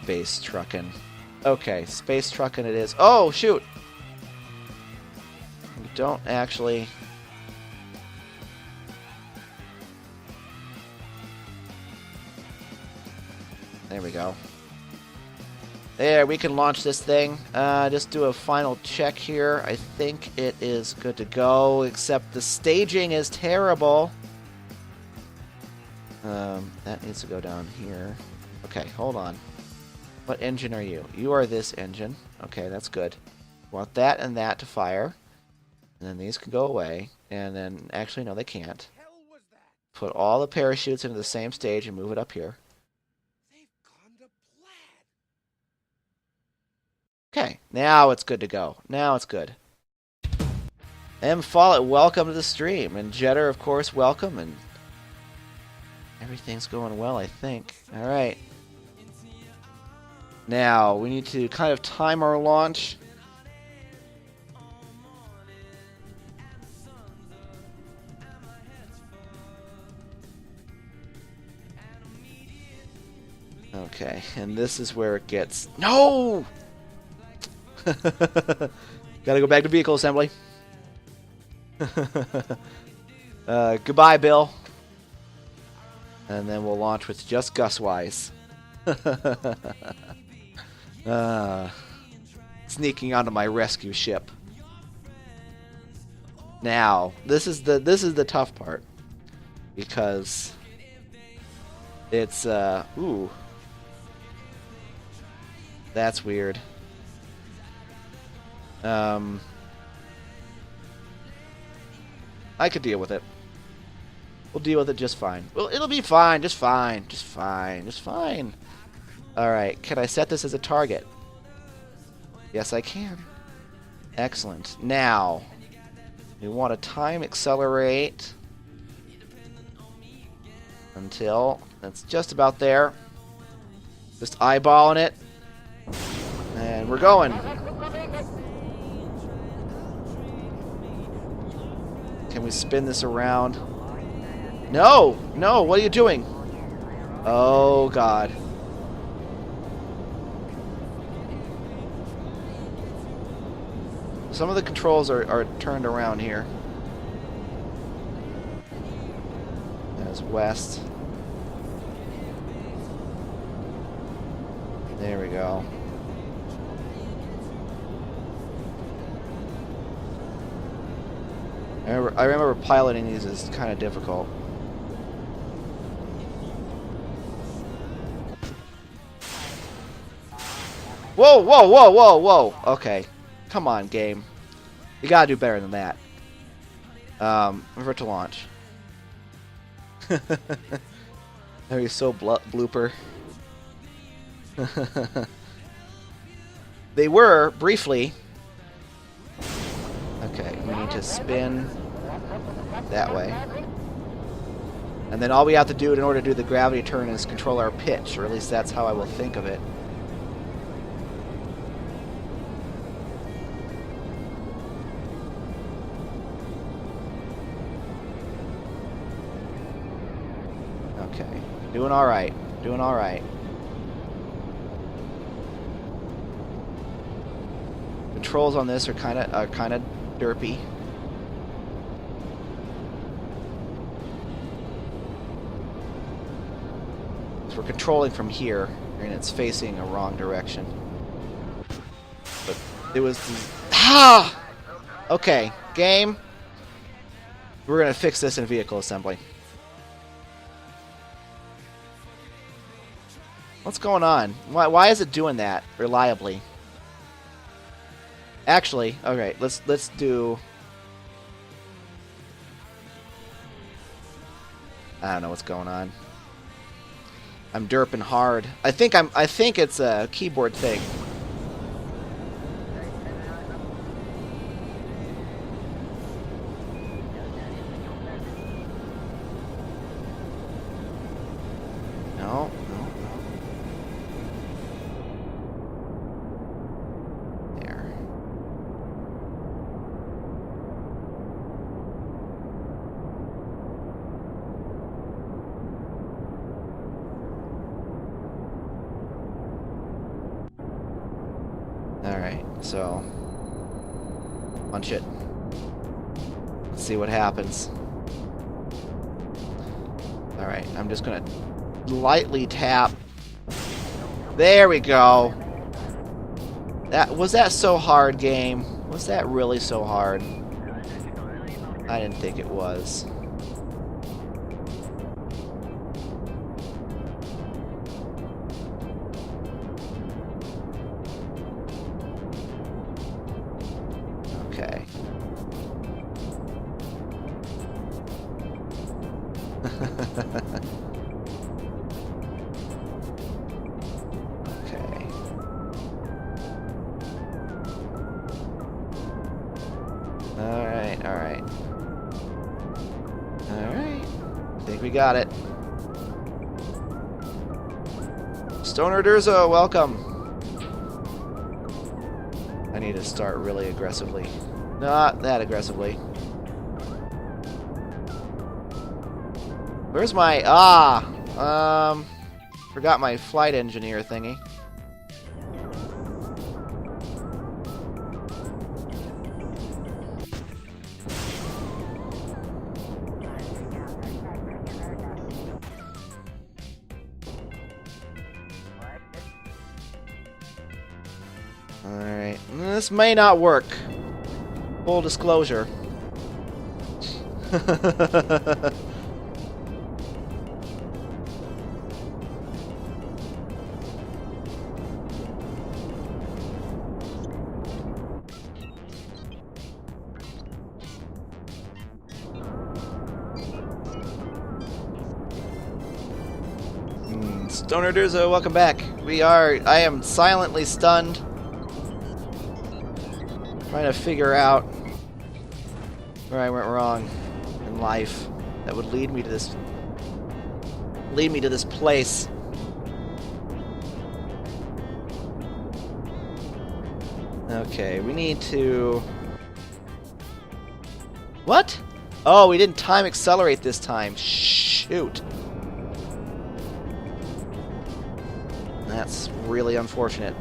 Space truckin'. Okay, space truckin' it is. Oh, shoot! We don't actually... There we go. There, we can launch this thing. Just do a final check here. I think it is good to go, except the staging is terrible. That needs to go down here. Okay, hold on. What engine are you? You are this engine. Okay, that's good. Want that and that to fire. And then these can go away. And then, actually, no, they can't. Put all the parachutes into the same stage and move it up here. Okay, now it's good to go. Now it's good. M. Follett, welcome to the stream. And Jetter, of course, welcome. And everything's going well, I think. Alright. Now, we need to kind of time our launch. Okay, and this is where it gets... No! Gotta go back to vehicle assembly. Goodbye, Bill. And then we'll launch with just Guswise. Sneaking onto my rescue ship. Now, this is the tough part, because it's ooh, that's weird. I could deal with it. We'll deal with it just fine. Well, it'll be fine, just fine, just fine, just fine. Alright, can I set this as a target? Yes, I can. Excellent. Now, we want to time accelerate until it's just about there. Just eyeballing it. And we're going. Can we spin this around? No! No! What are you doing? Oh, God. Some of the controls are turned around here. There's west. There we go. I remember piloting these is kind of difficult. Whoa, whoa, whoa, whoa, whoa! Okay. Come on, game. You gotta do better than that. Revert to launch. That was so blooper. They were, briefly... Okay, we need to spin that way. And then all we have to do in order to do the gravity turn is control our pitch, or at least that's how I will think of it. Okay, doing all right. Doing all right. Controls on this are kind of derpy. So we're controlling from here, and it's facing a wrong direction. But it was okay, game. We're gonna fix this in vehicle assembly. What's going on? Why is it doing that reliably? Actually, okay, let's do... I don't know what's going on. I'm derping hard. I think it's a keyboard thing. No. There. Alright, so... punch it. Let's see what happens. Alright, I'm just gonna lightly tap. There we go! Was that so hard, game? Was that really so hard? I didn't think it was. Okay. Okay. Alright, alright. Alright. I think we got it. Stoner Durzo, welcome. I need to start really aggressively. Not that aggressively. Where's my... forgot my flight engineer thingy. Alright. This may not work. Full disclosure. Stoner Durzo, welcome back. I am silently stunned. Trying to figure out where I went wrong in life that would lead me to this place. Okay, we need to... What? Oh, we didn't time accelerate this time. Shoot. That's really unfortunate.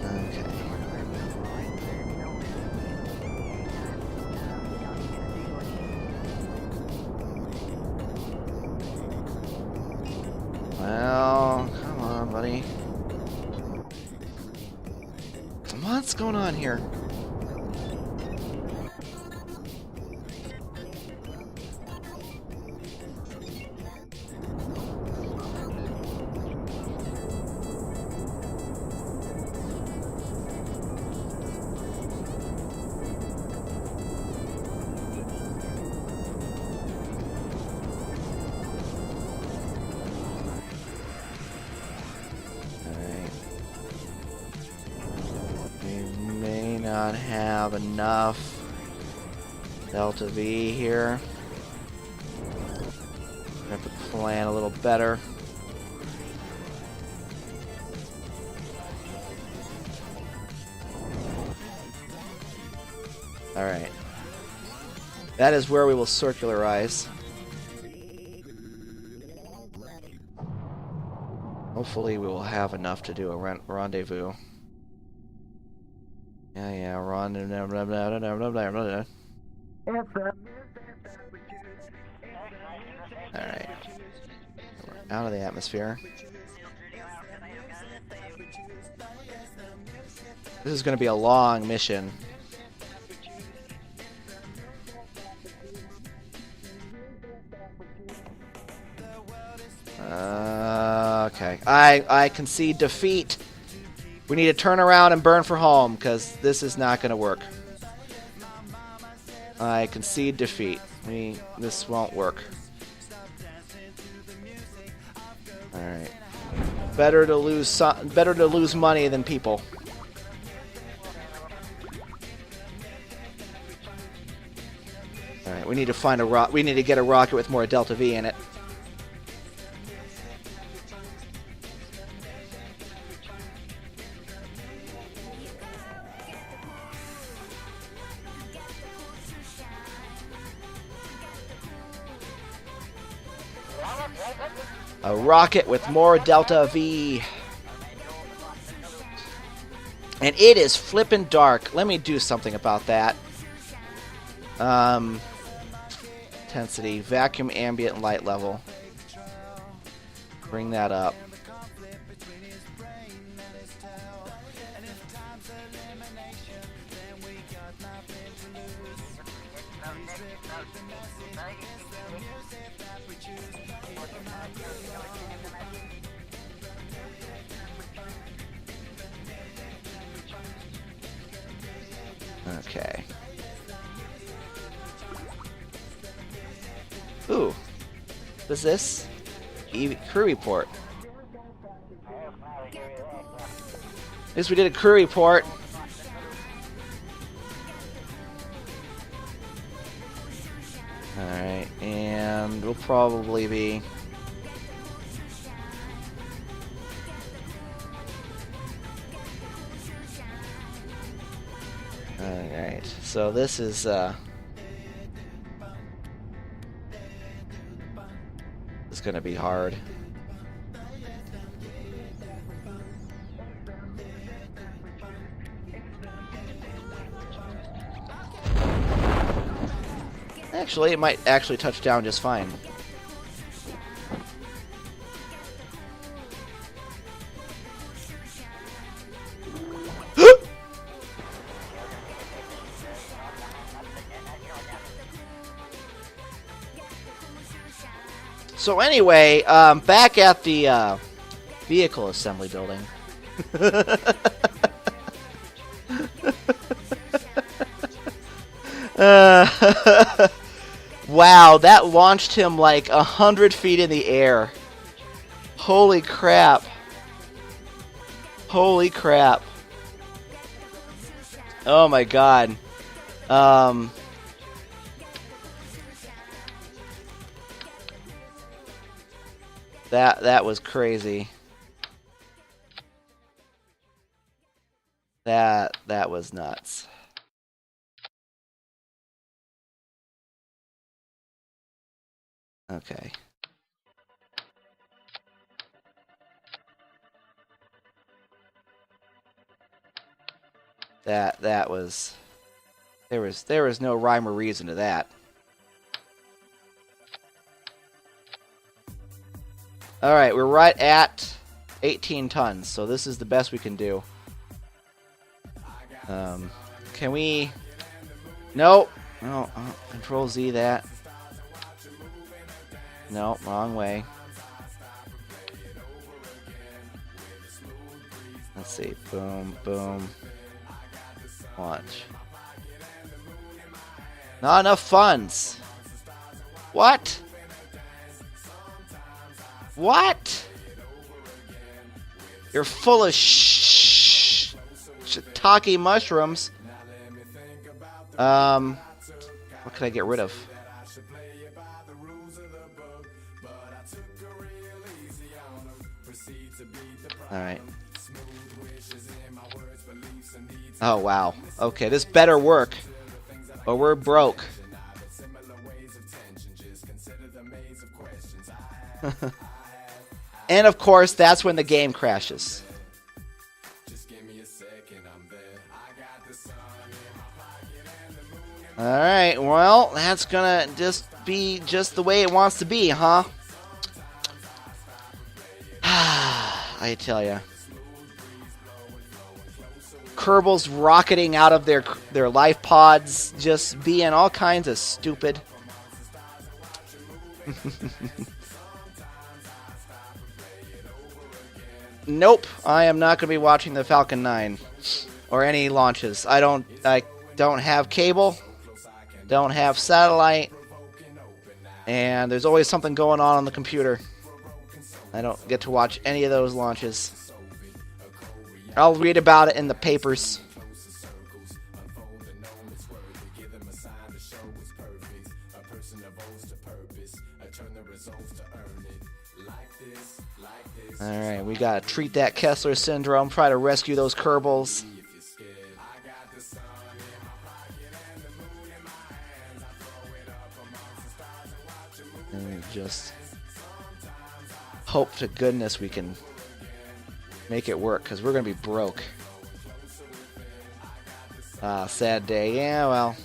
Okay. Well, come on, buddy. What's going on here? Not have enough Delta V here. I have to plan a little better. Alright. That is where we will circularize. Hopefully we will have enough to do a rendezvous. Yeah, rendezvous. Alright. Out of the atmosphere. This is going to be a long mission. Okay. I concede defeat. We need to turn around and burn for home, because this is not going to work. I concede defeat. This won't work. Alright. Better to lose money than people. Alright, we need to find we need to get a rocket with more Delta V in it. A rocket with more Delta V. And it is flippin' dark. Let me do something about that. Intensity, vacuum, ambient, light level. Bring that up. Okay. Ooh. What is this? Crew report. At least we did a crew report. Alright, and we'll probably be... Alright, so this is, it's gonna be hard. Actually, it might actually touch down just fine. So anyway, back at the vehicle assembly building. Wow, that launched him like 100 feet in the air. Holy crap. Holy crap. Oh my god. That was crazy. That was nuts. Okay. That was there was no rhyme or reason to that. All right, we're right at 18 tons, so this is the best we can do. Can we? Nope. No. Control Z that. No, wrong way. Let's see. Boom, boom. Launch. Not enough funds. What? What? You're full of shiitake mushrooms. What can I get rid of? Alright. Oh, wow. Okay, this better work. Or we're broke. And of course, that's when the game crashes. Alright, well, that's gonna just be just the way it wants to be, huh? I tell ya. Kerbals rocketing out of their life pods, just being all kinds of stupid. Nope, I am not going to be watching the Falcon 9 or any launches. I don't have cable, don't have satellite, and there's always something going on the computer. I don't get to watch any of those launches. I'll read about it in the papers. Alright, we gotta treat that Kessler syndrome, try to rescue those Kerbals. And just... hope to goodness we can make it work, because we're going to be broke. Sad day. Yeah, well.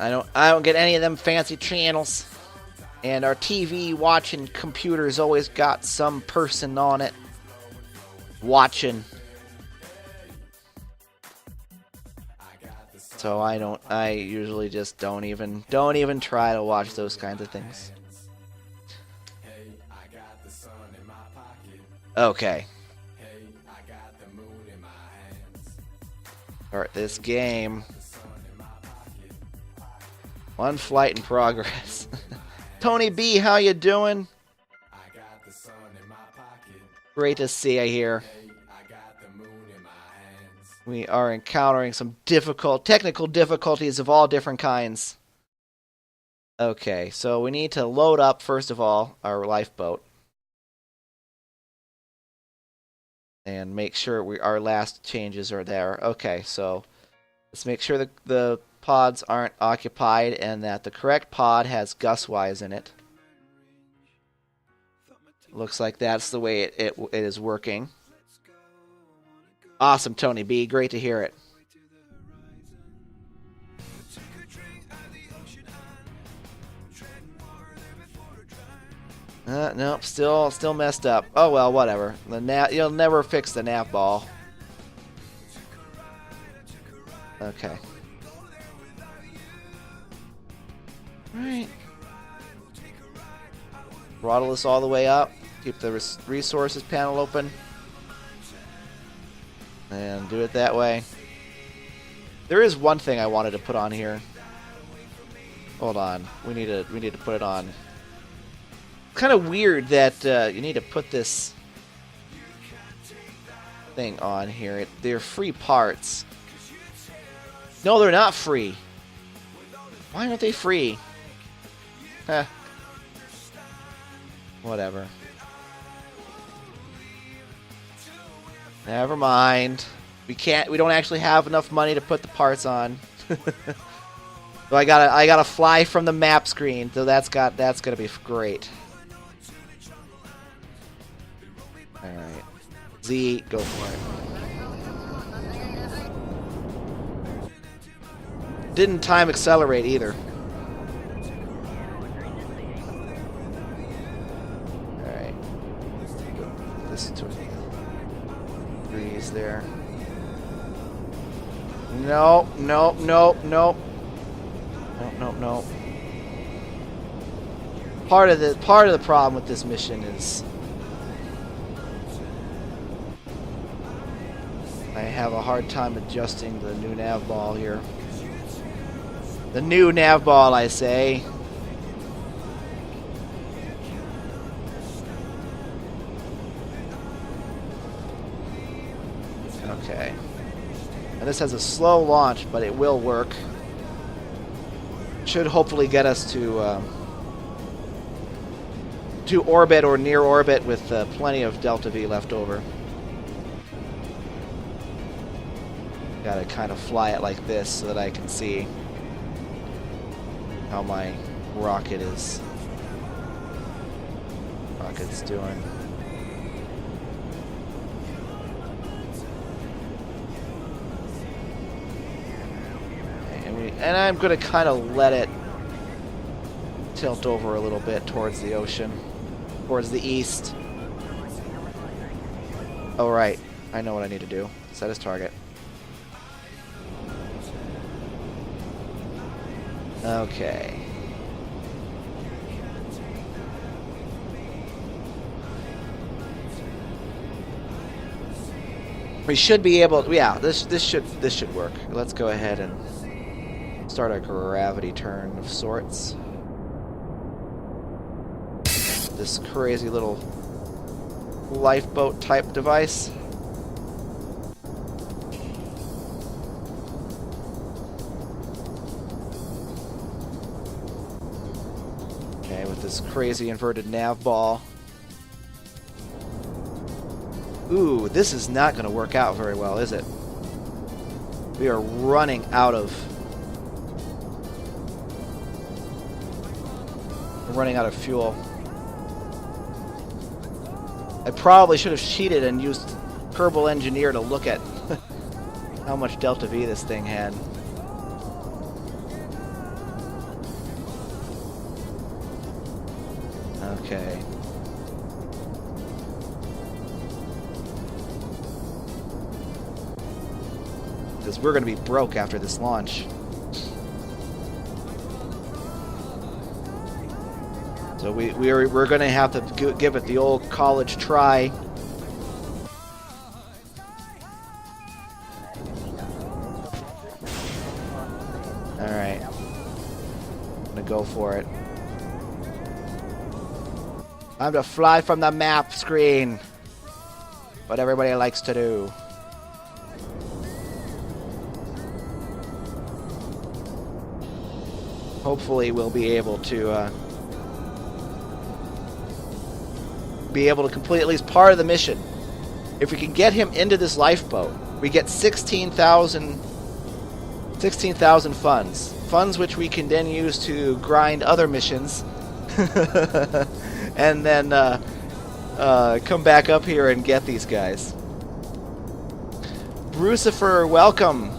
I don't get any of them fancy channels. And our TV watching computer's always got some person on it watching. So I usually just don't even try to watch those kinds of things. Okay. Alright, this game. One flight in progress. Tony B, how you doing? Great to see you here. We are encountering some technical difficulties of all different kinds. Okay, so we need to load up, first of all, our lifeboat. And make sure our last changes are there. Okay, so let's make sure the pods aren't occupied and that the correct pod has Guswise in it. Looks like that's the way it is working. Awesome, Tony B. Great to hear it. Nope, still messed up. Oh well, whatever. You'll never fix the nav ball. Okay. Alright. Throttle this all the way up. Keep the resources panel open. And do it that way. There is one thing I wanted to put on here. Hold on. We need to put it on. It's kind of weird that you need to put this thing on here. They're free parts. No, they're not free. Why aren't they free? Huh. Whatever. Never mind. We don't actually have enough money to put the parts on. So I gotta fly from the map screen. So that's gonna be great. All right. Z, go for it. Didn't time accelerate either. All right. This to breeze there. No. Part of the problem with this mission is I have a hard time adjusting the new nav ball here. The new nav ball, I say. Okay. And this has a slow launch, but it will work. Should hopefully get us to orbit or near orbit with plenty of Delta V left over. Gotta kind of fly it like this so that I can see how my rocket's doing. And I'm going to kind of let it tilt over a little bit towards the ocean, towards the east. Oh, right. I know what I need to do. Set as target. Okay. We should be able to, yeah, this should work. Let's go ahead and start a gravity turn of sorts. This crazy little lifeboat type device. Okay, with this crazy inverted nav ball. Ooh, this is not going to work out very well, is it? We are running out of fuel. I probably should have cheated and used Kerbal Engineer to look at how much Delta V this thing had. Okay. Because we're going to be broke after this launch. So we're going to have to give it the old college try. Alright. I'm going to go for it. Time to fly from the map screen. What everybody likes to do. Hopefully we'll be able to complete at least part of the mission. If we can get him into this lifeboat, we get 16,000 funds. Funds which we can then use to grind other missions. And then come back up here and get these guys. Brucifer, welcome.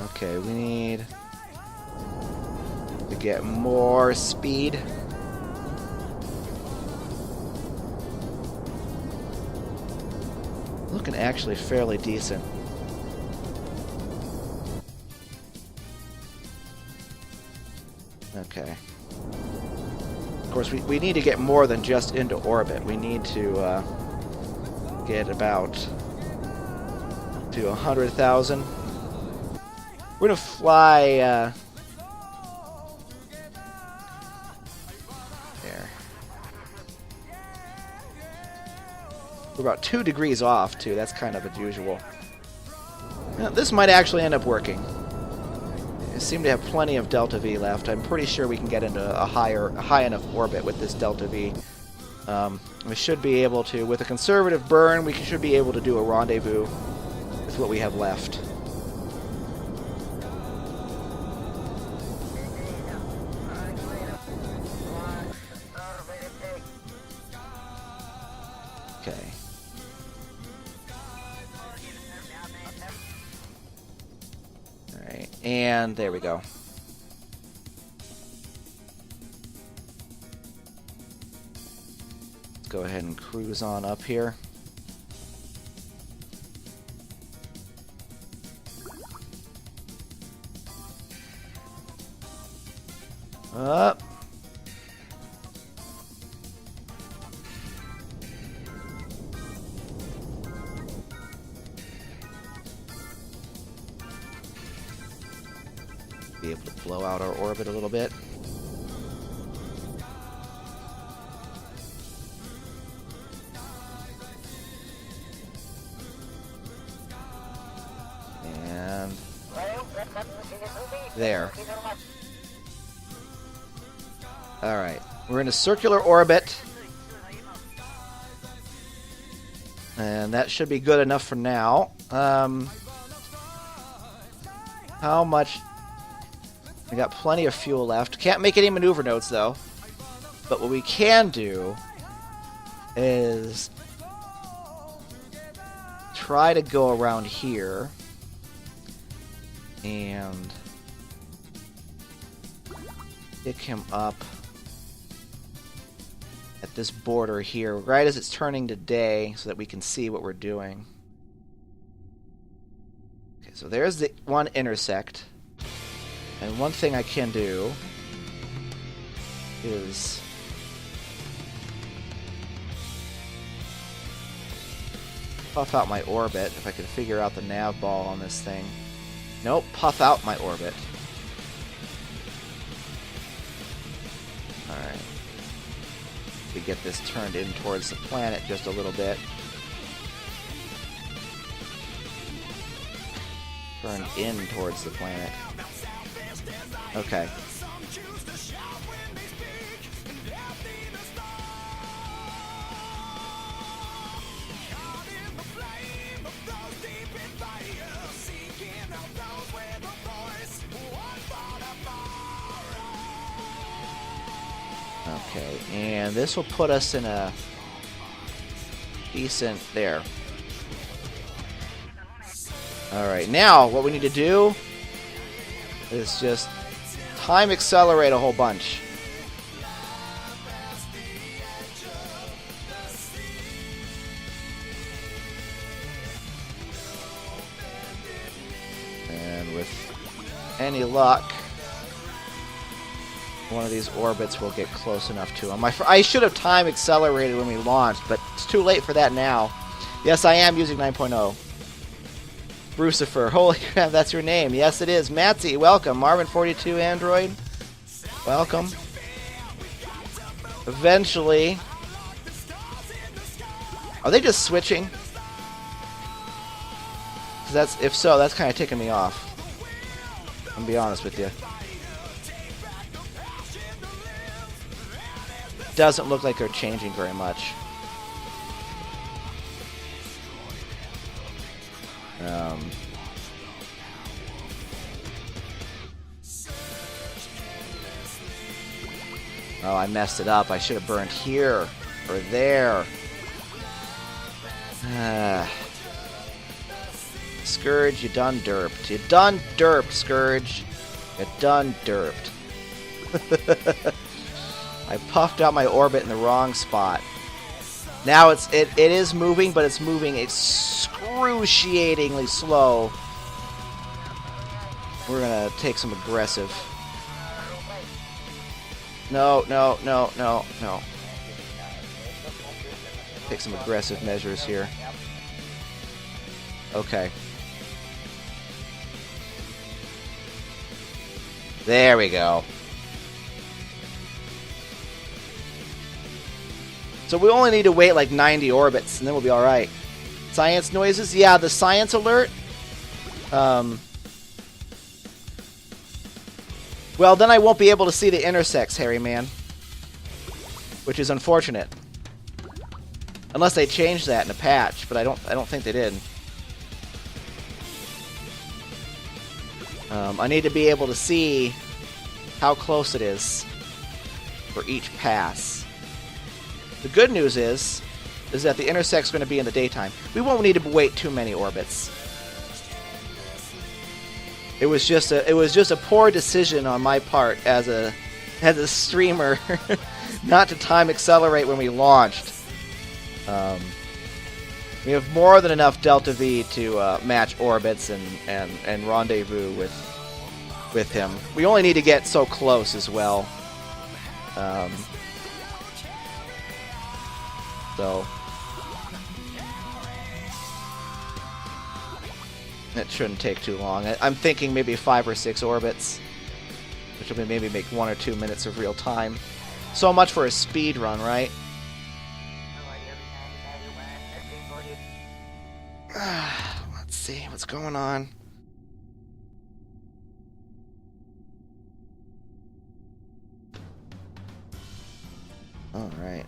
Okay, we need to get more speed. Looking actually fairly decent. Okay. Of course, we need to get more than just into orbit. We need to get about to 100,000. We're going to fly there. We're about 2 degrees off, too. That's kind of unusual. Now, this might actually end up working. We seem to have plenty of Delta V left. I'm pretty sure we can get into a high enough orbit with this Delta V. We should be able to, with a conservative burn, we should be able to do a rendezvous with what we have left. Okay. Alright, and there we go. Let's go ahead and cruise on up here. Up. Be able to blow out our orbit a little bit. And there. Alright, we're in a circular orbit. And that should be good enough for now. How much? We got plenty of fuel left. Can't make any maneuver nodes, though. But what we can do is try to go around here and pick him up at this border here, right as it's turning to day, so that we can see what we're doing. Okay, so there's the one intersect. And one thing I can do is puff out my orbit, if I can figure out the nav ball on this thing. Nope, puff out my orbit. Alright. We get this turned in towards the planet just a little bit. Turned in towards the planet. Okay. and this will put us in a decent there. Alright, now what we need to do is just time accelerate a whole bunch. And with any luck, one of these orbits will get close enough to him. I should have time accelerated when we launched, but it's too late for that now. Yes, I am using 9.0. Brucifer, holy crap, that's your name. Yes, it is. Matsy, welcome. Marvin42 Android, welcome. Eventually, are they just switching? 'Cause if so, that's kind of ticking me off. I'm gonna be honest with you. Doesn't look like they're changing very much. Oh, I messed it up. I should have burned here or there. Scourge, you done derped. You done derped, Scourge. You done derped. I puffed out my orbit in the wrong spot. Now it is moving, but it's moving excruciatingly slow. We're gonna take some aggressive. No. Take some aggressive measures here. Okay. There we go. So we only need to wait like 90 orbits, and then we'll be alright. Science noises? Yeah, the science alert. Well, then I won't be able to see the intersex, Harry Man. Which is unfortunate. Unless they changed that in a patch, but I don't think they did. I need to be able to see how close it is for each pass. The good news is that the intersex is going to be in the daytime. We won't need to wait too many orbits. It was just a poor decision on my part as a streamer not to time accelerate when we launched. We have more than enough Delta V to match orbits and rendezvous with him. We only need to get so close as well. So it shouldn't take too long. I'm thinking maybe 5 or 6 orbits, which will maybe make 1 or 2 minutes of real time. So much for a speed run, right? Let's see what's going on. All right.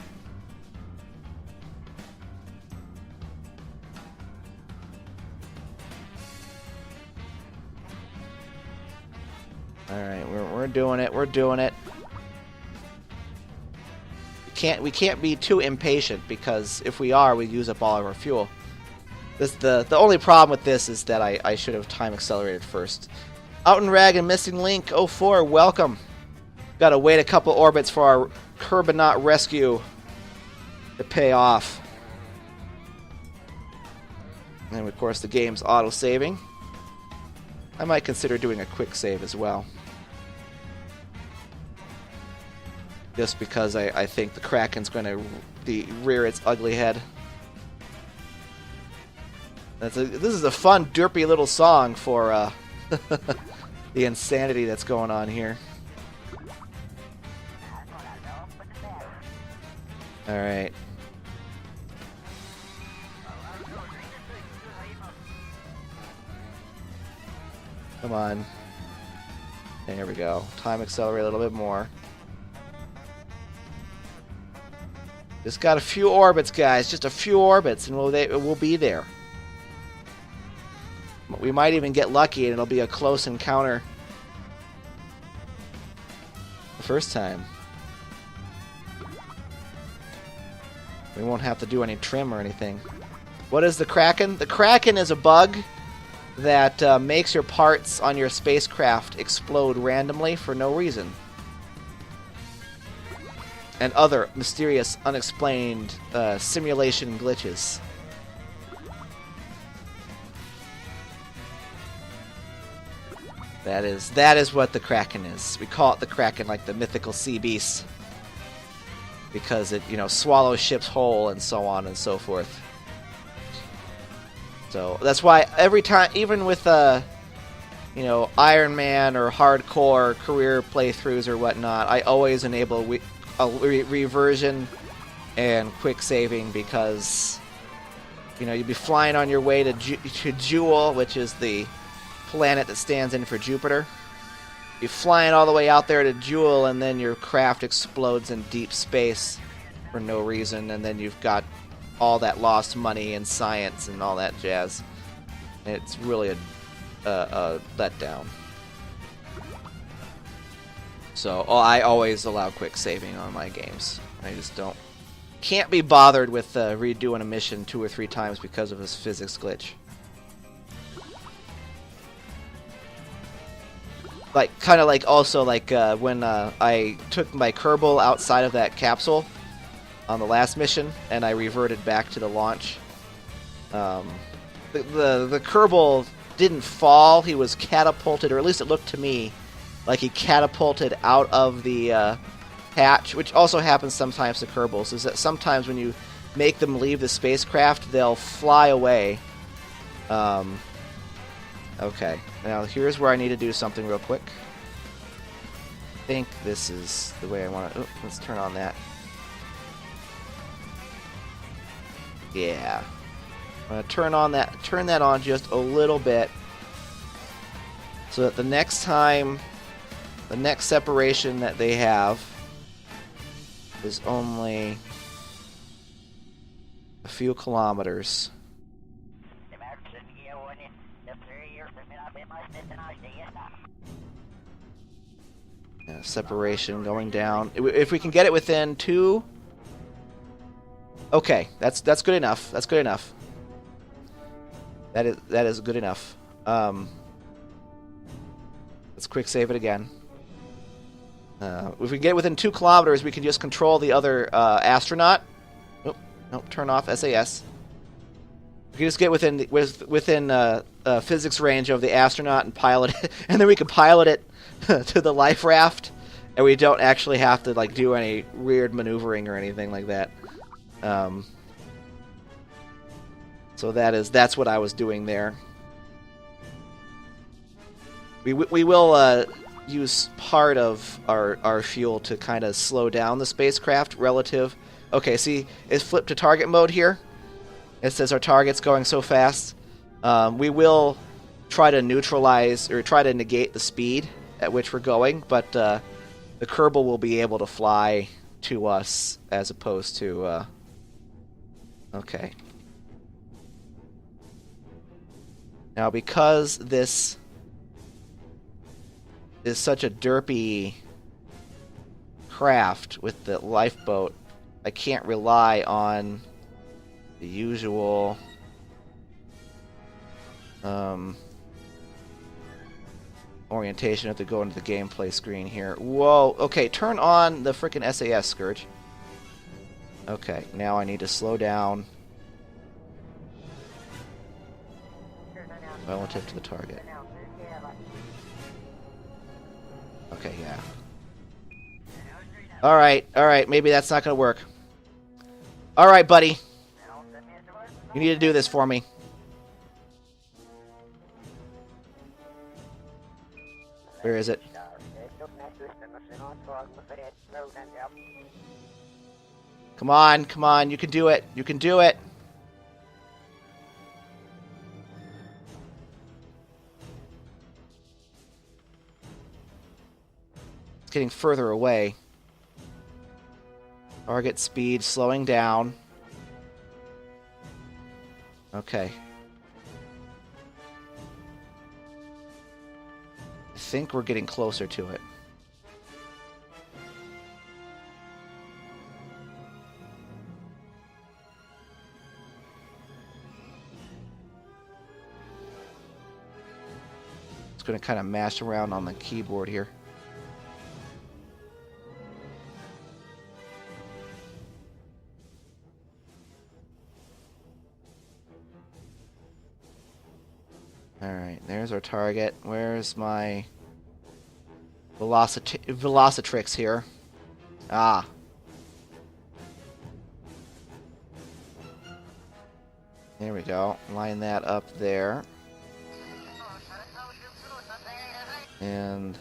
All right, we're doing it. We're doing it. We can't be too impatient, because if we are, we use up all of our fuel. The only problem with this is that I should have time accelerated first. Out and Rag and Missing Link 04, welcome. Gotta wait a couple orbits for our Kerbonaut rescue to pay off. And of course the game's auto-saving. I might consider doing a quick save as well. Just because I think the Kraken's going to rear its ugly head. This is a fun, derpy little song for the insanity that's going on here. Alright. Come on. There we go. Time accelerate a little bit more. Just got a few orbits, guys. Just a few orbits, and we'll be there. We might even get lucky, and it'll be a close encounter the first time. We won't have to do any trim or anything. What is the Kraken? The Kraken is a bug that makes your parts on your spacecraft explode randomly for no reason. And other mysterious, unexplained simulation glitches. That is what the Kraken is. We call it the Kraken, like the mythical sea beast, because it, swallows ships whole and so on and so forth. So that's why every time, even with Iron Man or hardcore career playthroughs or whatnot, I always enable reversion and quick saving, because you'd be flying on your way to Jewel, which is the planet that stands in for Jupiter. You're flying all the way out there to Jewel, and then your craft explodes in deep space for no reason, and then you've got all that lost money and science and all that jazz. It's really a letdown. So I always allow quick saving on my games. I just can't be bothered with redoing a mission 2 or 3 times because of this physics glitch. Also when I took my Kerbal outside of that capsule on the last mission, and I reverted back to the launch. The Kerbal didn't fall; he was catapulted, or at least it looked to me like he catapulted out of the hatch, which also happens sometimes to Kerbals. Is that sometimes when you make them leave the spacecraft, they'll fly away. Okay, now here's where I need to do something real quick. I think this is the way I want to... let's turn on that. Yeah. I'm going to turn that on just a little bit, so that the next time, the next separation that they have is only a few kilometers. Yeah, separation going down. If we can get it within 2... Okay, that's good enough. That's good enough. That is good enough. Let's quick save it again. If we get within 2 kilometers, we can just control the other astronaut. Nope, turn off SAS. We can just get within physics range of the astronaut and pilot it, and then we can pilot it to the life raft, and we don't actually have to do any weird maneuvering or anything like that. So that's what I was doing there. We will use part of our fuel to kind of slow down the spacecraft relative. Okay, see, it's flipped to target mode here. It says our target's going so fast. We will try to neutralize or try to negate the speed at which we're going, but the Kerbal will be able to fly to us as opposed to... Okay. Now, because this is such a derpy craft with the lifeboat, I can't rely on the usual orientation. I have to go into the gameplay screen here. Whoa, okay, turn on the frickin' SAS, Scourge. Okay, now I need to slow down relative to the target. Okay, yeah. Alright, maybe that's not gonna work. Alright, buddy. You need to do this for me. Where is it? Come on, you can do it. You can do it. It's getting further away. Target speed slowing down. Okay. I think we're getting closer to it. Just going to kind of mash around on the keyboard here. Alright, there's our target. Where's my Velocitrix here? Ah. There we go. Line that up there. And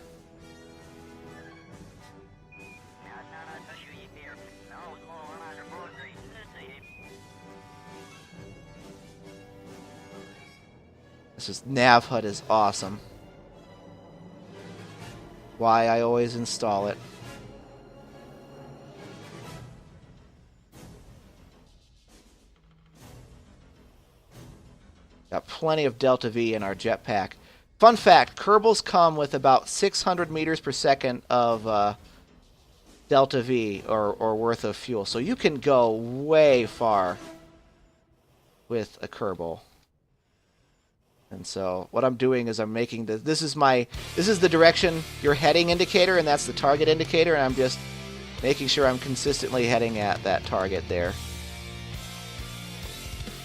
Nav HUD is awesome. Why I always install it. Got plenty of Delta V in our jetpack. Fun fact, Kerbals come with about 600 meters per second of Delta V or worth of fuel. So you can go way far with a Kerbal. And so what I'm doing is I'm making this is the direction you're heading indicator, and that's the target indicator, and I'm just making sure I'm consistently heading at that target there.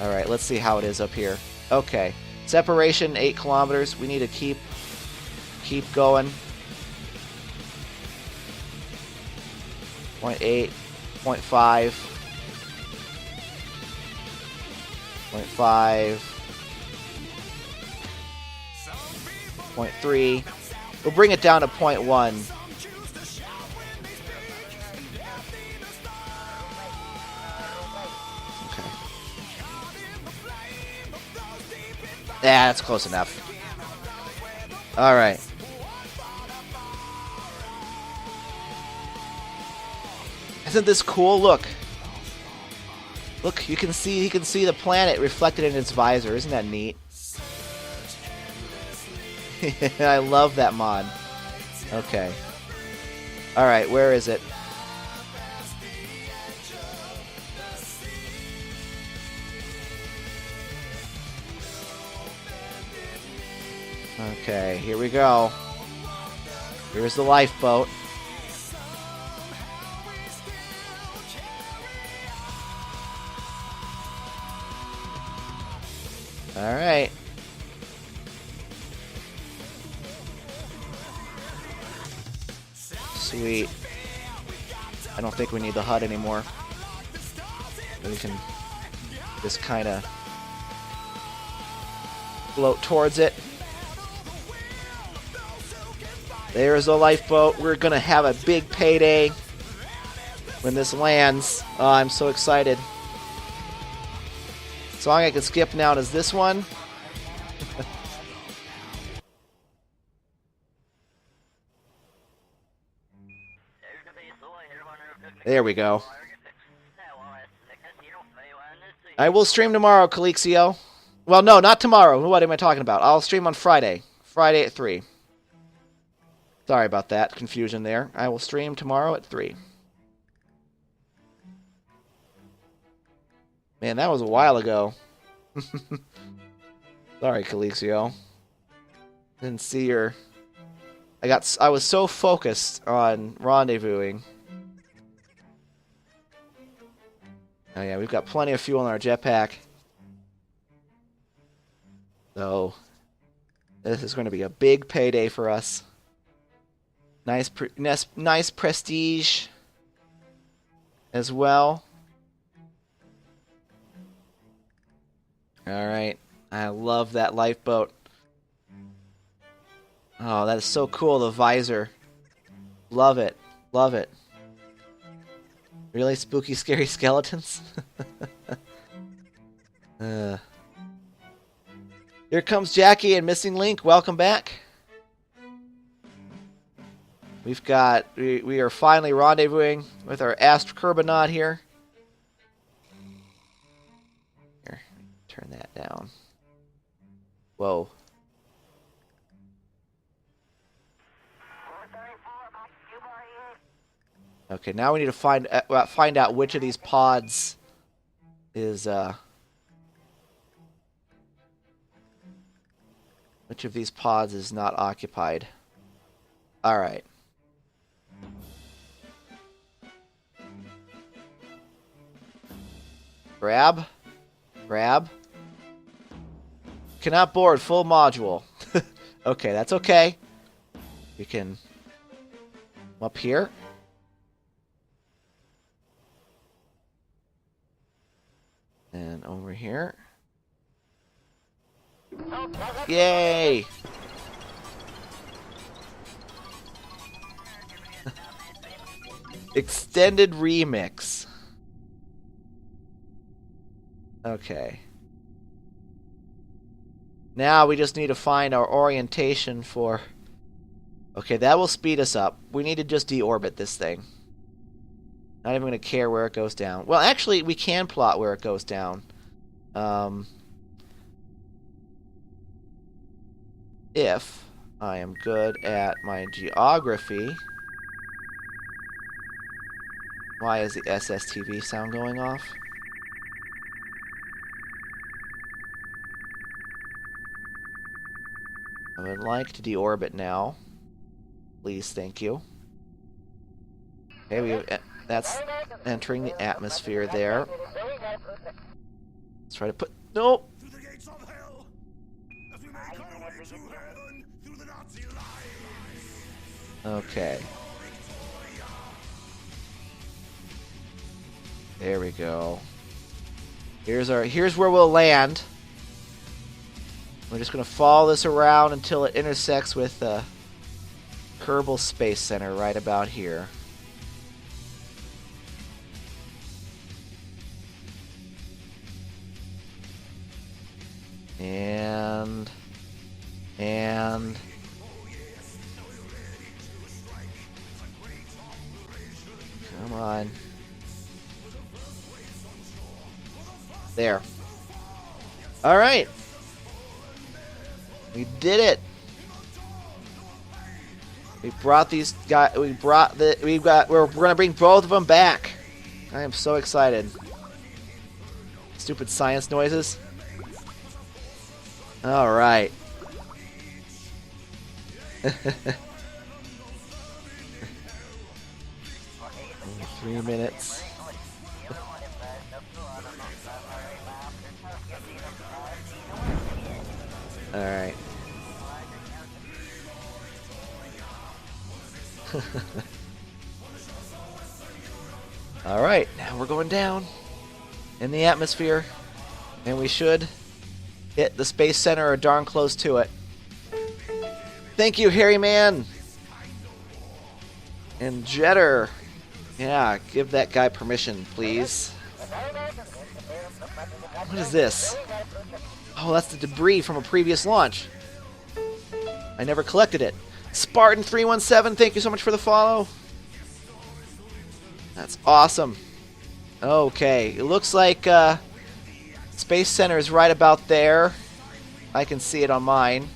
All right, let's see how it is up here. Okay, separation 8 kilometers. We need to keep going. 0.8, 0.5, 0.5, 0.3. We'll bring it down to 0.1. Okay. Yeah, that's close enough. All right. Isn't this cool? Look, you can see the planet reflected in its visor. Isn't that neat? I love that mod. Okay. All right, where is it? Okay, here we go. Here's the lifeboat. All right. Sweet. I don't think we need the HUD anymore. We can just kind of float towards it. There's a lifeboat. We're going to have a big payday when this lands. Oh, I'm so excited. Song I can skip now is this one. There we go. I will stream tomorrow, Calixio. Well, no, not tomorrow. What am I talking about? I'll stream on Friday. Friday at 3. Sorry about that confusion there. I will stream tomorrow at 3. Man, that was a while ago. Sorry, Calixio. Didn't see your... I was so focused on rendezvousing. Oh yeah, we've got plenty of fuel in our jetpack. So, this is going to be a big payday for us. Nice prestige as well. Alright, I love that lifeboat. Oh, that is so cool, the visor. Love it, love it. Really spooky, scary skeletons? Here comes Jackie and Missing Link. Welcome back. We are finally rendezvousing with our Astrokerbonaut here. Here, turn that down. Whoa. Okay, now we need to find out which of these pods is Which of these pods is not occupied? Alright. Grab. Grab. Cannot board full module. Okay, that's okay. We can come up here. And over here. Yay! Extended remix. Okay. Now we just need to find our orientation for... Okay, that will speed us up. We need to just deorbit this thing. Not even going to care where it goes down. Well, actually, we can plot where it goes down. If I am good at my geography... Why is the SSTV sound going off? I would like to deorbit now. Please, thank you. Okay, that's entering the atmosphere there. Let's try to put... Nope! Okay. There we go. Here's where we'll land. We're just gonna follow this around until it intersects with Kerbal Space Center right about here. And come on. There. All right. We did it. We brought these guys. We're gonna bring both of them back. I am so excited. Stupid science noises. All right. 3 minutes. All right. All right, now we're going down in the atmosphere, and we should hit the Space Center or darn close to it. Thank you, Harry Man. And Jetter. Yeah, give that guy permission, please. What is this? Oh, that's the debris from a previous launch. I never collected it. Spartan317, thank you so much for the follow. That's awesome. Okay, it looks like Space Center is right about there. I can see it on mine.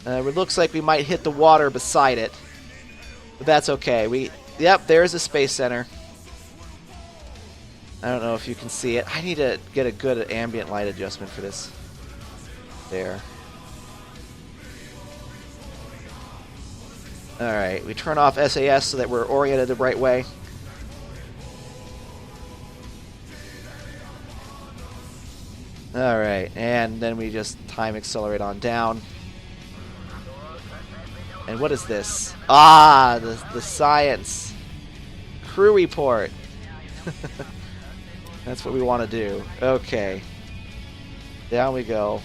It looks like we might hit the water beside it. But that's okay. Yep, there's the Space Center. I don't know if you can see it. I need to get a good ambient light adjustment for this. There. Alright, we turn off SAS so that we're oriented the right way. Alright, and then we just time accelerate on down. And what is this? Ah, the science. Crew report. That's what we want to do. Okay. Down we go.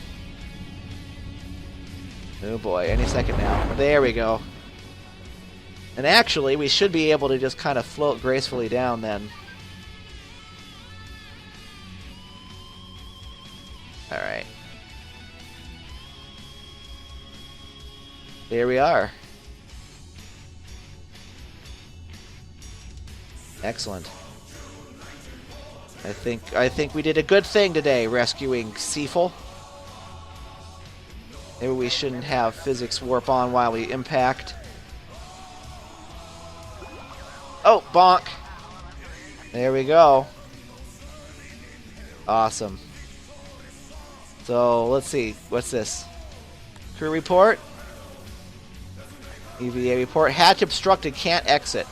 Oh boy, any second now. There we go. And actually, we should be able to just kind of float gracefully down then. Alright. Here we are. Excellent. I think we did a good thing today, rescuing Seaful. Maybe we shouldn't have physics warp on while we impact. Oh, bonk. There we go. Awesome. So, let's see. What's this? Crew report. EVA report. Hatch obstructed. Can't exit.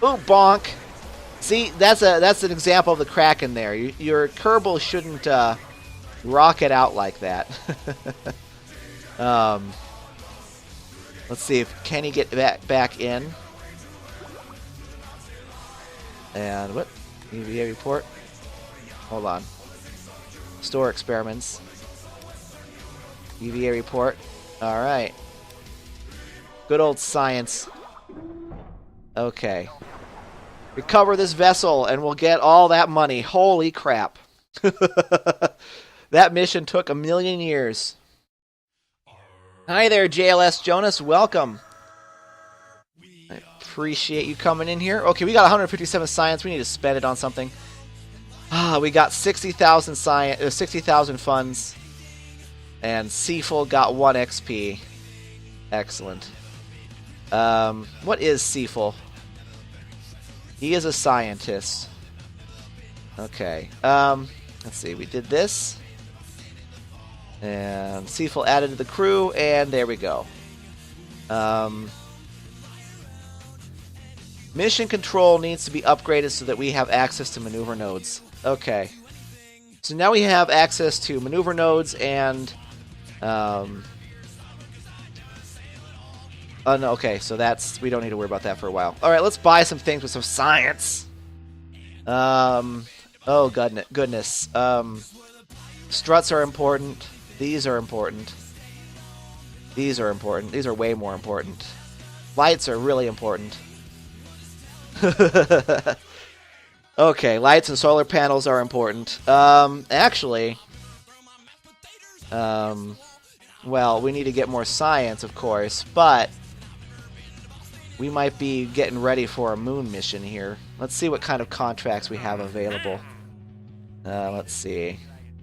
Ooh, bonk. See, that's an example of the crack in there. Your Kerbal shouldn't rocket out like that. Let's see if can he get back in. And what? EVA report. Hold on. Store experiments. EVA report. All right. Good old science. Okay. Recover this vessel and we'll get all that money. Holy crap. That mission took 1,000,000 years. Hi there, JLS Jonas. Welcome. I appreciate you coming in here. Okay, we got 157 science. We need to spend it on something. We got 60,000 science, 60,000 funds. And Seaful got 1 XP. Excellent. What is Seaful? He is a scientist. Okay. Let's see. We did this. And Seaful added to the crew, and there we go. Mission control needs to be upgraded so that we have access to maneuver nodes. Okay. So now we have access to maneuver nodes and... oh, no, okay, so we don't need to worry about that for a while. Alright, let's buy some things with some science. Oh, goodness. Struts are important. These are important. These are important. These are way more important. Lights are really important. Okay, lights and solar panels are important. Actually... well, we need to get more science, of course, but... we might be getting ready for a moon mission here. Let's see what kind of contracts we have available. Let's see.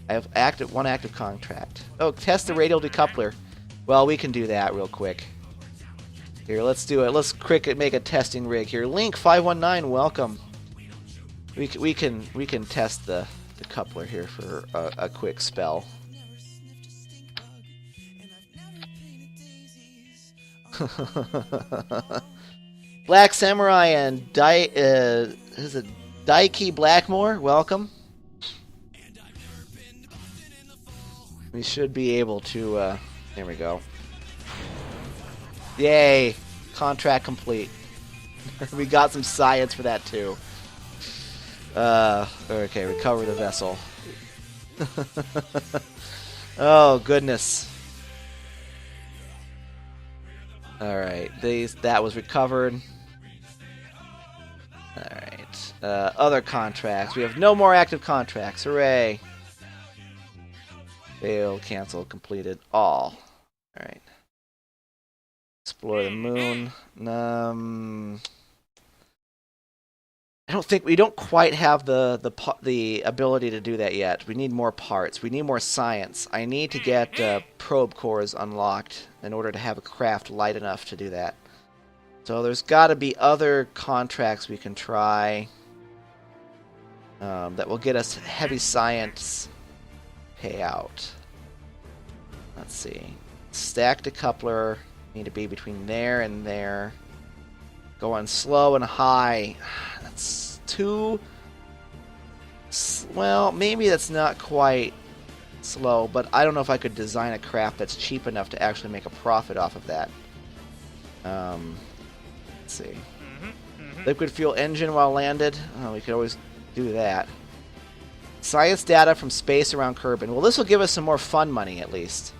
I have one active contract. Oh, test the radial decoupler. Well, we can do that real quick. Here, let's do it. Let's make a testing rig here. Link519, welcome. We can test the decoupler here for a quick spell. Black Samurai and Daiki Blackmore, welcome. We should be able to, there we go. Yay! Contract complete. We got some science for that too. Okay, recover the vessel. Oh, goodness. Alright, that was recovered. Alright, other contracts. We have no more active contracts. Hooray! Failed, canceled, completed, all. Alright. Explore the moon. We don't quite have the ability to do that yet. We need more parts. We need more science. I need to get probe cores unlocked in order to have a craft light enough to do that. So there's got to be other contracts we can try that will get us heavy science payout. Let's see. Stack decoupler. Need to be between there and there. Going slow and high. That's too... well, maybe that's not quite slow, but I don't know if I could design a craft that's cheap enough to actually make a profit off of that. Let's see. Liquid fuel engine while landed. Oh, we could always do that. Science data from space around Kerbin. Well, this will give us some more fun money, at least.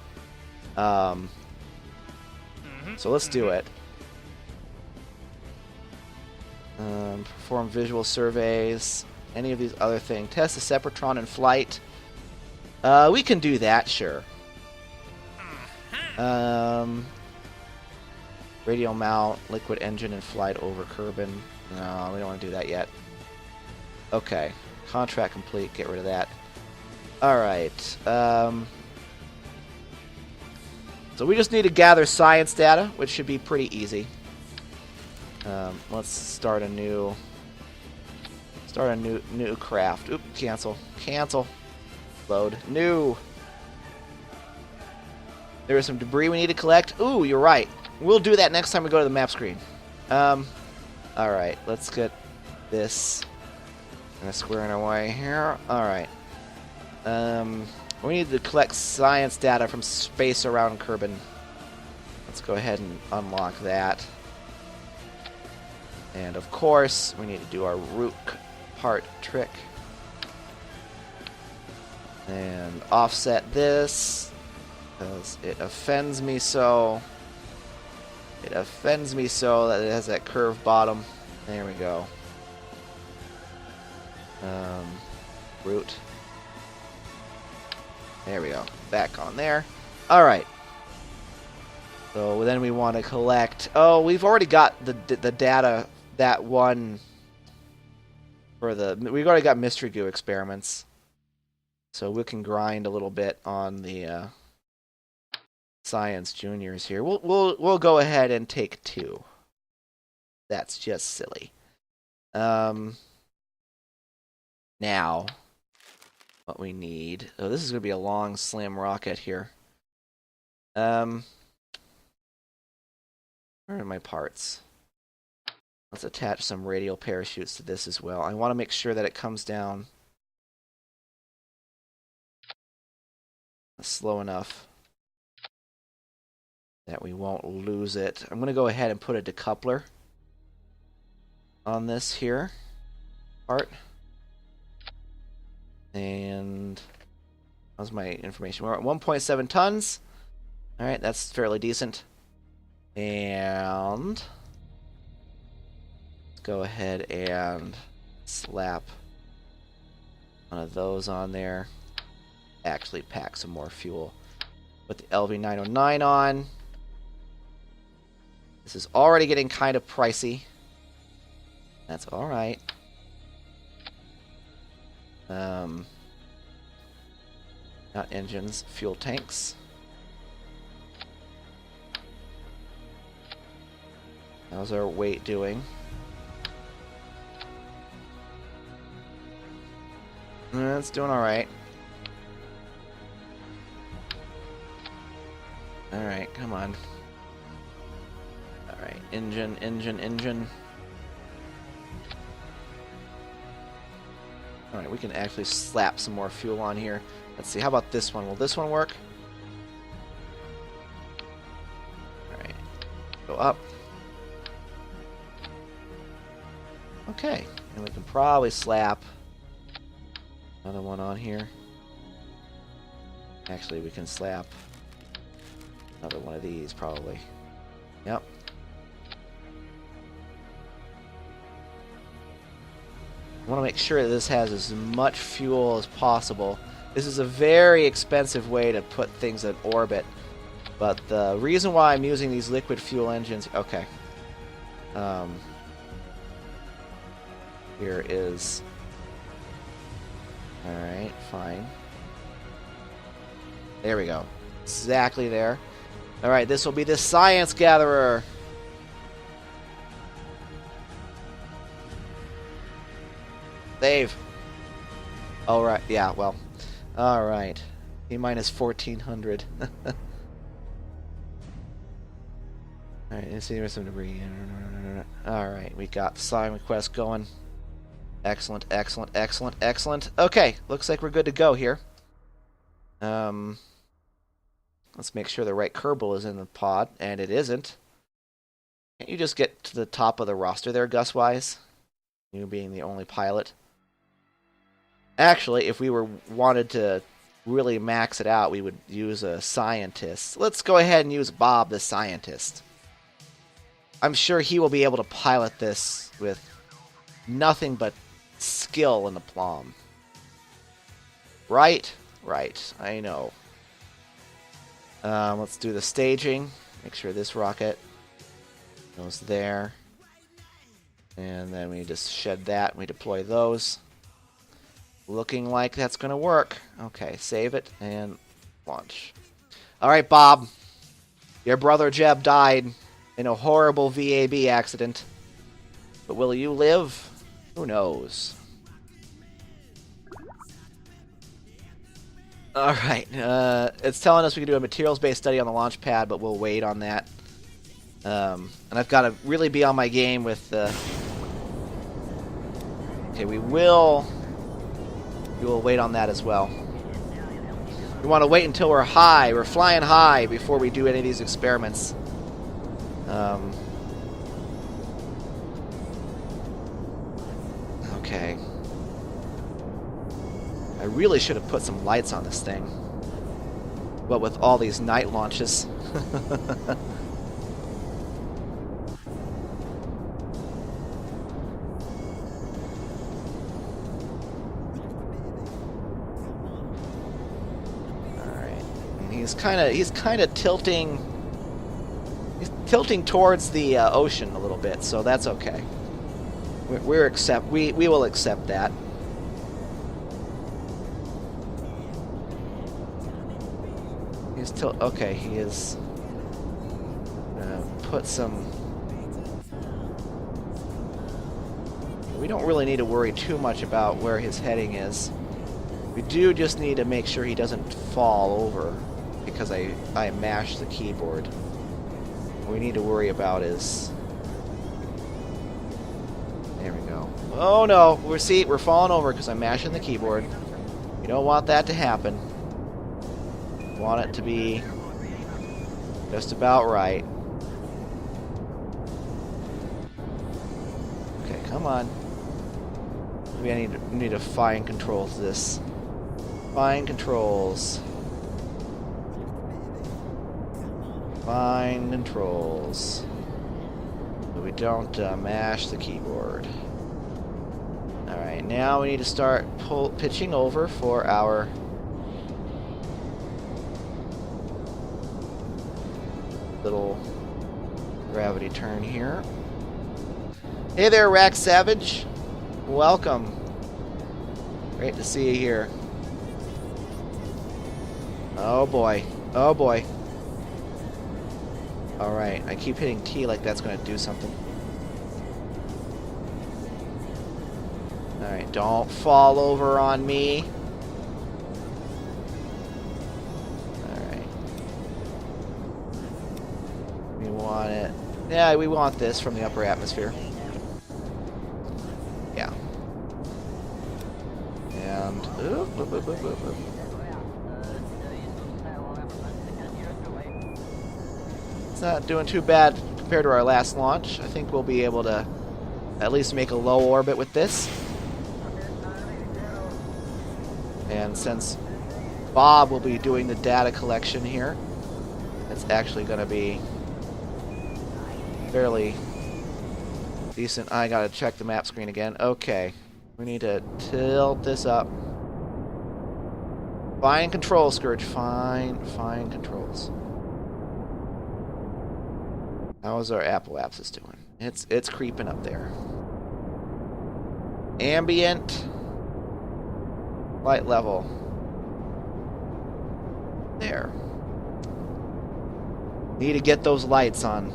So let's do it. Perform visual surveys. Any of these other things. Test the Sepratron in flight. We can do that, sure. Radial mount, liquid engine in flight over Kerbin. No, we don't want to do that yet. Okay. Contract complete. Get rid of that. Alright. So we just need to gather science data, which should be pretty easy. Let's start a new craft. Oop, cancel. Load. New. There is some debris we need to collect. Ooh, you're right. We'll do that next time we go to the map screen. Alright, let's get this. Kind of squaring our way here. Alright. We need to collect science data from space around Kerbin. Let's go ahead and unlock that. And of course, we need to do our root part trick. And offset this, because it offends me so. It offends me so that it has that curved bottom. There we go. Root. There we go. Back on there. Alright. So then we want to collect... Oh, we've already got the data, that one... for the... We've already got Mystery Goo experiments. So we can grind a little bit on the Science Juniors here. We'll go ahead and take 2. That's just silly. Now, what we need... Oh, this is going to be a long, slim rocket here. Where are my parts? Let's attach some radial parachutes to this as well. I want to make sure that it comes down slow enough that we won't lose it. I'm going to go ahead and put a decoupler on this here part. And how's my information? We're at 1.7 tons. Alright, that's fairly decent. And let's go ahead and slap one of those on there. Actually pack some more fuel. Put the LV909 on. This is already getting kind of pricey. That's alright. Not engines, fuel tanks. How's our weight doing? It's doing alright. Alright, come on. Alright, engine. Alright, we can actually slap some more fuel on here. Let's see, how about this one? Will this one work? Alright, go up. Okay, and we can probably slap another one on here. Actually, we can slap another one of these, probably. Yep. I want to make sure that this has as much fuel as possible. This is a very expensive way to put things in orbit. But the reason why I'm using these liquid fuel engines... Okay. Here is... Alright, fine. There we go. Exactly there. Alright, this will be the Science Gatherer. Save. Alright, yeah, well. Alright. T-minus 1400. Alright, let's see, there's some debris. Alright, we got the sign request going. Excellent, excellent, excellent, excellent. Okay, looks like we're good to go here. Let's make sure the right Kerbal is in the pod, and it isn't. Can't you just get to the top of the roster there, Gus Wise? You being the only pilot. Actually, if we wanted to really max it out, we would use a scientist. Let's go ahead and use Bob the scientist. I'm sure he will be able to pilot this with nothing but skill and aplomb. Right? Right. I know. Let's do the staging. Make sure this rocket goes there. And then we just shed that. We deploy those. Looking like that's going to work. Okay, save it and launch. Alright, Bob. Your brother Jeb died in a horrible VAB accident. But will you live? Who knows? Alright, it's telling us we can do a materials-based study on the launch pad, but we'll wait on that. And I've got to really be on my game with the... Okay, we will wait on that as well. We want to wait until we're high, we're flying high, before we do any of these experiments. Okay. I really should have put some lights on this thing. What with all these night launches. Alright. And he's kinda tilting. He's tilting towards the ocean a little bit, so that's okay. We will accept that. Okay, he is gonna put some... We don't really need to worry too much about where his heading is. We do just need to make sure he doesn't fall over because I mashed the keyboard. What we need to worry about is... There we go. Oh no, we're falling over because I'm mashing the keyboard. We don't want that to happen. Want it to be just about right. Okay, come on. Maybe I need to fine controls this. Fine controls. Fine controls. So we don't mash the keyboard. Alright, now we need to start pitching over for our little gravity turn here. Hey there, Rack Savage. Welcome. Great to see you here. Oh boy. Oh boy. Alright, I keep hitting T like that's going to do something. Alright, don't fall over on me. Want it. Yeah, we want this from the upper atmosphere. Yeah. And oop, oop, oop, oop, oop, oop. It's not doing too bad compared to our last launch. I think we'll be able to at least make a low orbit with this. And since Bob will be doing the data collection here, it's actually going to be fairly decent. I gotta check the map screen again. Okay. We need to tilt this up. Fine controls, Scourge. Fine controls. How's our Apple Apps doing? It's creeping up there. Ambient light level. There. Need to get those lights on.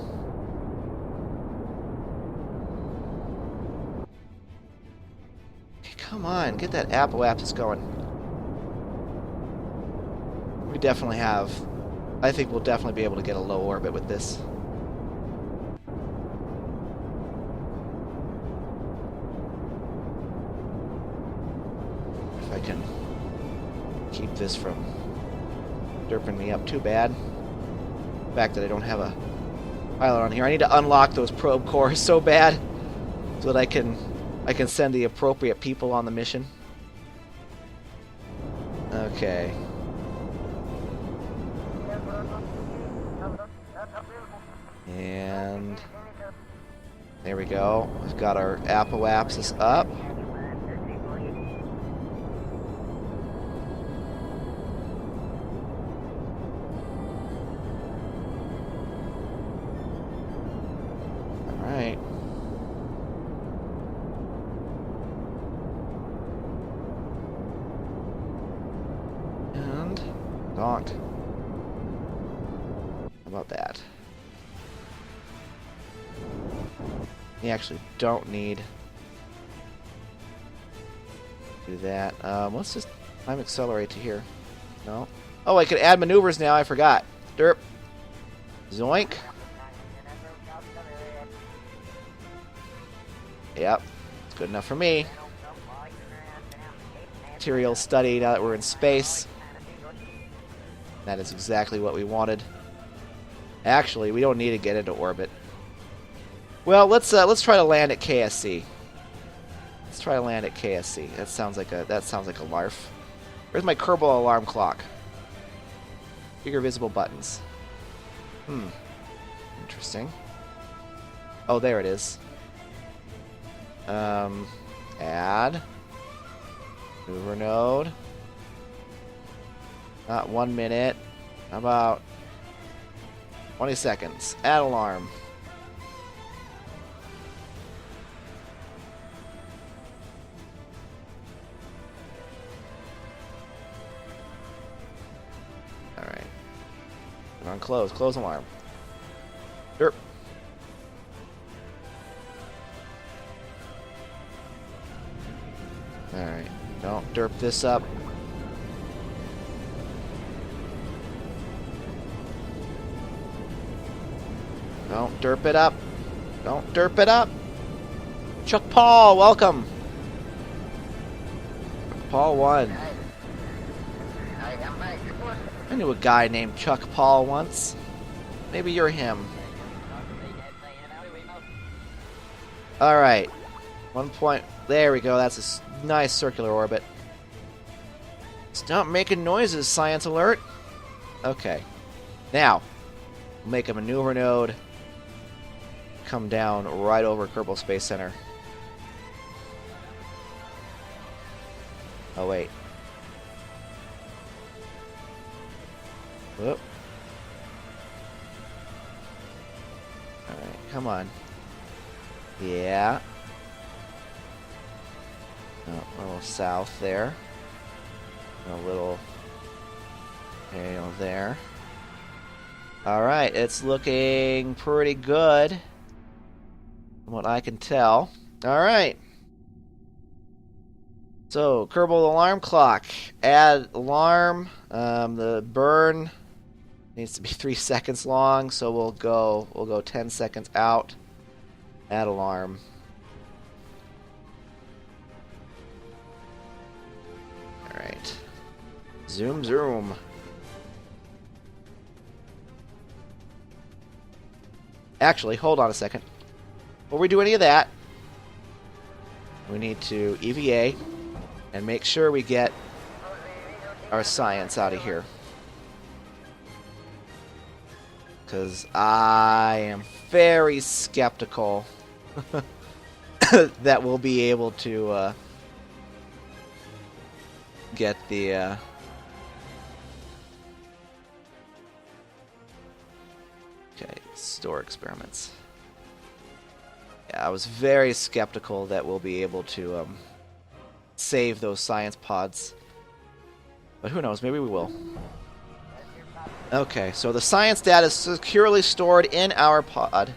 Come on, get that Apple Apps going. We definitely have... I think we'll definitely be able to get a low orbit with this. If I can keep this from derping me up too bad. The fact that I don't have a pilot on here. I need to unlock those probe cores so bad so that I can send the appropriate people on the mission. Okay. And there we go. We've got our apoapsis up. Alright. And donk. How about that? You actually don't need to do that. Let's just time accelerate to here. No. Oh, I can add maneuvers now. I forgot. Derp. Zoink. Yep. It's good enough for me. Material study now that we're in space. That is exactly what we wanted. Actually, we don't need to get into orbit. Well, let's try to land at KSC. Let's try to land at KSC. That sounds like a larf. Where's my Kerbal alarm clock? Bigger visible buttons. Interesting. Oh, there it is. Add. Maneuver node. Not 1 minute. How about 20 seconds? Add alarm. Alright. Come on, close. Close alarm. Derp. Alright. Don't derp this up. Don't derp it up. Don't derp it up. Chuck Paul, welcome. Paul 1. I knew a guy named Chuck Paul once. Maybe you're him. Alright. 1 point. There we go. That's a nice circular orbit. Stop making noises, science alert. Okay. Now, we'll make a maneuver node. Come down right over Kerbal Space Center. Oh, wait. Whoop. Alright, come on. Yeah. Oh, a little south there. A little there. Alright, it's looking pretty good. From what I can tell. Alright. So, Kerbal alarm clock. Add alarm. The burn needs to be 3 seconds long, so we'll go 10 seconds out. Add alarm. Alright. Zoom, zoom. Actually, hold on a second. Before we do any of that, we need to EVA and make sure we get our science out of here. Because I am very skeptical that we'll be able to get the okay, store experiments. Yeah, I was very skeptical that we'll be able to save those science pods. But who knows, maybe we will. Okay, so the science data is securely stored in our pod.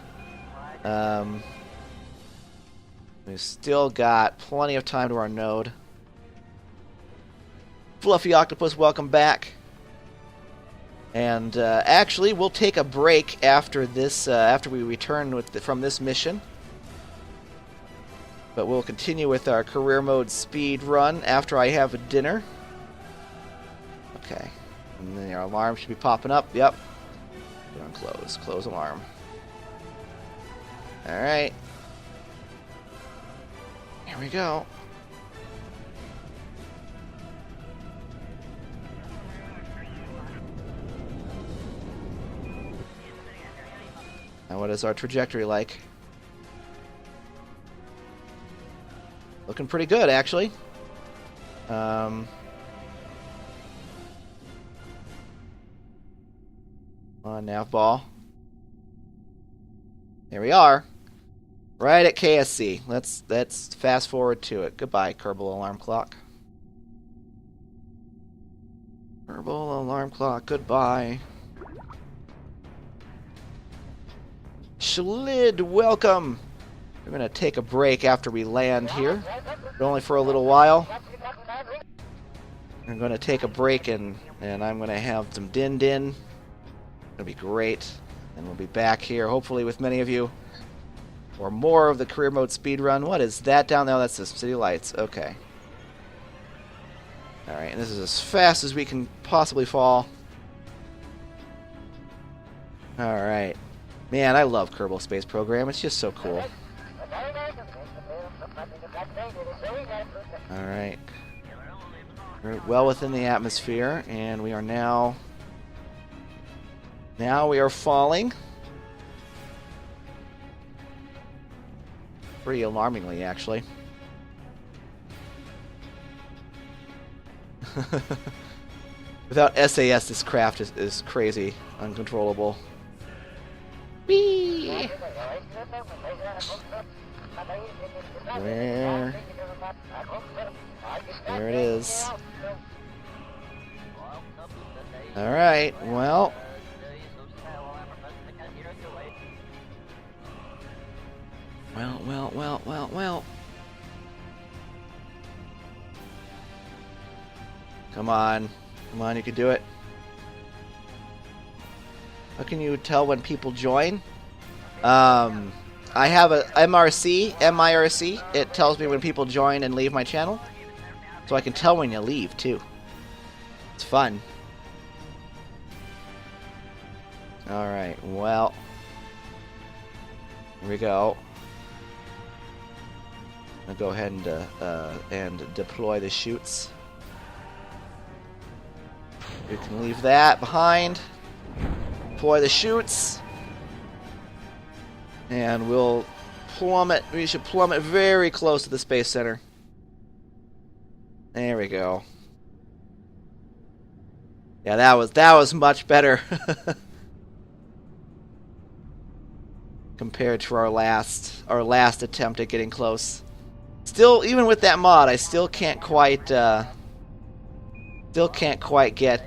We've still got plenty of time to our node. Fluffy Octopus, welcome back. And actually, we'll take a break after this, after we return from this mission. But we'll continue with our career mode speed run after I have a dinner. Okay. And then our alarm should be popping up. Yep. Put on close. Close alarm. Alright. Here we go. Now what is our trajectory like? Looking pretty good, actually. On nav ball. There we are. Right at KSC. Let's fast forward to it. Goodbye, Kerbal alarm clock. Kerbal alarm clock, goodbye. Shlid, welcome. We're going to take a break after we land here, but only for a little while. I'm going to take a break and I'm going to have some din-din. It'll be great. And we'll be back here, hopefully with many of you. Or more of the career mode speedrun. What is that down there? That's the city lights. Okay. Alright, and this is as fast as we can possibly fall. Alright. Man, I love Kerbal Space Program. It's just so cool. Alright. We're well within the atmosphere, and we are now... Now we are falling. Pretty alarmingly, actually. Without SAS, this craft is crazy, uncontrollable. Whee! Where? There it is. Alright, well... Well. Come on, you can do it. How can you tell when people join? I have a MIRC. It tells me when people join and leave my channel. So I can tell when you leave, too. It's fun. Alright, well. Here we go. I'll go ahead and deploy the chutes. We can leave that behind. Deploy the chutes. And we'll plummet. We should plummet very close to the Space Center. There we go. Yeah, that was much better. Compared to our last attempt at getting close. Still, even with that mod, I still can't quite get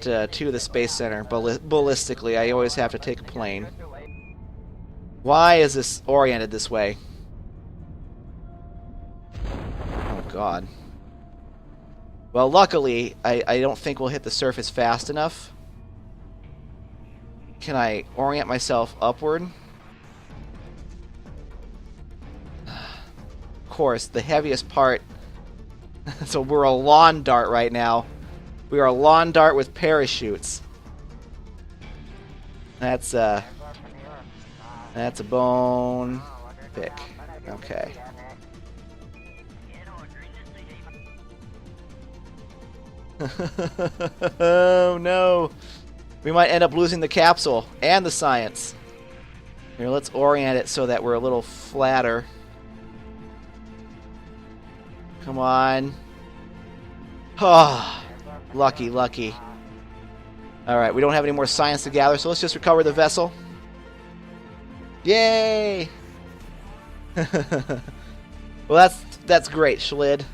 to the Space Center ballistically. I always have to take a plane. Why is this oriented this way? Oh God. Well, luckily, I don't think we'll hit the surface fast enough. Can I orient myself upward? Of course, the heaviest part. So we're a lawn dart right now. We are a lawn dart with parachutes. That's a bone pick. Okay. Oh no. We might end up losing the capsule and the science. Here, let's orient it so that we're a little flatter. Come on. Oh, lucky. Alright, we don't have any more science to gather, so let's just recover the vessel. Yay! Well, that's great, Schlid.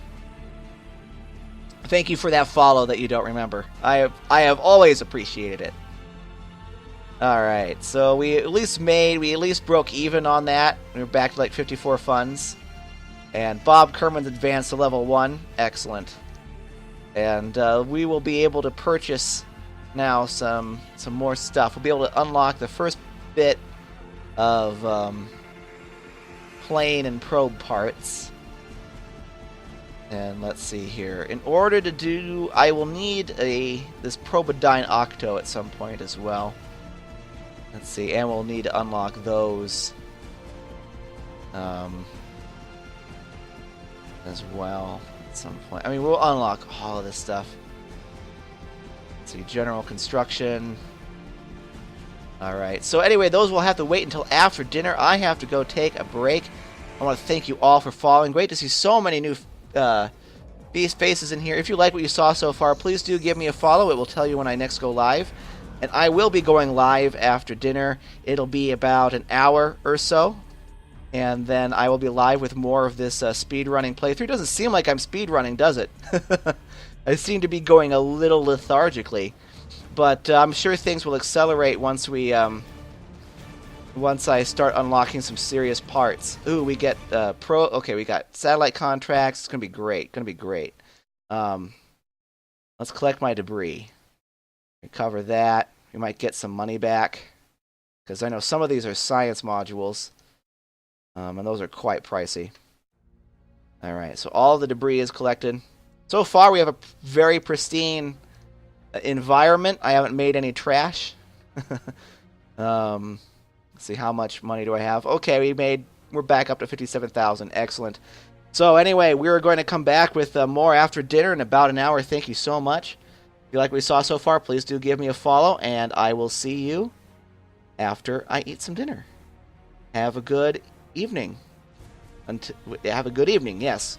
Thank you for that follow that you don't remember. I have always appreciated it. Alright, so we at least broke even on that. We were back to like 54 funds. And Bob Kerman's advanced to level 1. Excellent. And we will be able to purchase now some more stuff. We'll be able to unlock the first bit of plane and probe parts. And let's see here. In order to do, I will need this Probodyne Octo at some point as well. Let's see, and we'll need to unlock those as well at some point. I mean, we'll unlock all of this stuff. Let's see, general construction. Alright, so anyway, those will have to wait until after dinner. I have to go take a break. I want to thank you all for following. Great to see so many new Beast faces in here. If you like what you saw so far, please do give me a follow. It will tell you when I next go live. And I will be going live after dinner. It'll be about an hour or so. And then I will be live with more of this speedrunning playthrough. Doesn't seem like I'm speedrunning, does it? I seem to be going a little lethargically. But I'm sure things will accelerate once we once I start unlocking some serious parts. Ooh, we get okay, we got satellite contracts. It's gonna be great. Let's collect my debris. Recover that. We might get some money back. Because I know some of these are science modules. And those are quite pricey. Alright, so all the debris is collected. So far, we have a very pristine environment. I haven't made any trash. Let's see, how much money do I have? Okay, we're back up to 57,000. Excellent. So anyway, we're going to come back with more after dinner in about an hour. Thank you so much. If you like what we saw so far, please do give me a follow, and I will see you after I eat some dinner. Have a good evening. Have a good evening, yes.